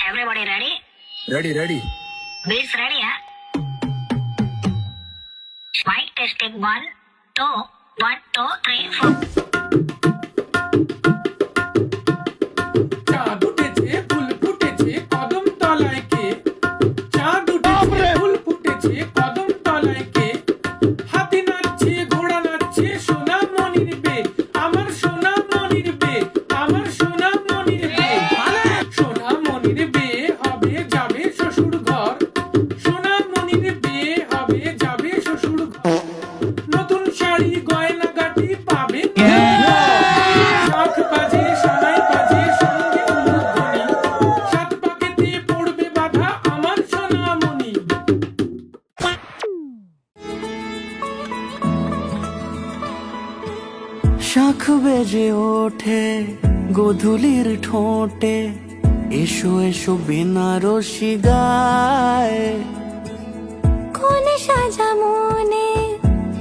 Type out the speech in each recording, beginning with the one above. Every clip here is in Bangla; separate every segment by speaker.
Speaker 1: Everybody ready?
Speaker 2: Ready, ready.
Speaker 1: Beats ready, huh? Mic testing 1, 2, 1, 2, 3, 4.
Speaker 3: চাঁদ উঠেছে ফুল ফুটেছে কদম তলায় কে চাঁদ উঠেছে ফুল ফুটেছে কদম তলায় কে হাতি নাচছে ঘোড়া নাচছে সোনা মনির বে আমার সোনা মনির বে আমার সোনা মনির বে সোনা মনির বে হবে যাবে শ্বশুর ঘর সোনা মনির বে হবে যাবে শ্বশুর ঘর নতুন শাড়ি গয়না গাটি পাবে শাখ বাজে সানাই বাজে সঙ্গে উলুধ্বনি সাত পাকেতে পড়বে বাধা আমার সোনামণি
Speaker 4: শাখ বেজে ওঠে গোধূলির ঠোঁটে এসো এসো বেনারসি গায়
Speaker 5: কোন সাজা মনে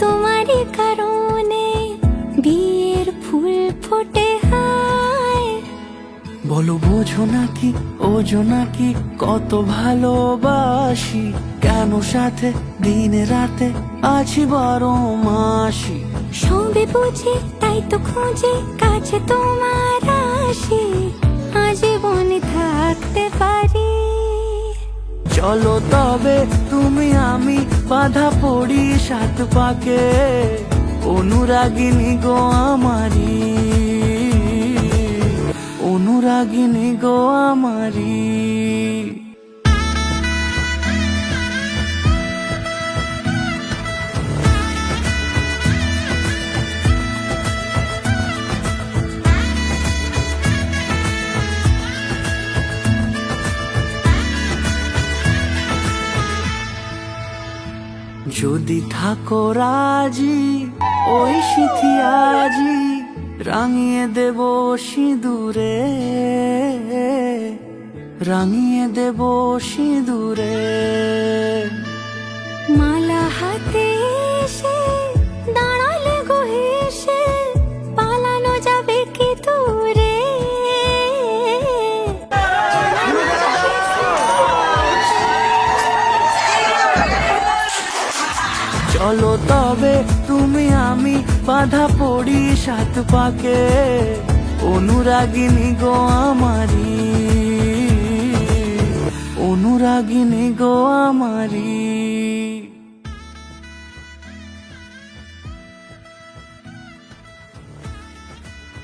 Speaker 5: তোমারই কারণে বিয়ের ফুল ফোটে হায়
Speaker 4: বলো বোঝো নাকি ওজো নাকি কত ভালোবাসি কেন সাথে দিনে রাতে আছি 12 মাসি
Speaker 5: সবে বুঝি তাই তো খুঁজে কাছে তোমার আসি আজীবনে থাকতে পারি
Speaker 4: চলো তবে তুমি আমি বাধা পড়ি সাত পাকে অনুরাগিনী গো আমারি অনুরাগিনী গো আমারি যদি থাকো রাজি ওই সিথি আজি রাঙিয়ে দেব সিঁদুরে রাঙিয়ে দেব সিঁদুরে
Speaker 5: মালা হাতে এসে দাঁড়ালে গো হেসে পালানো যাবে কি দূরে
Speaker 4: চলো তবে তুমি আমি বাধা পড়ি সাত পাকে অনুরাগিনী গো আমারি অনুরাগিনী গো আমারি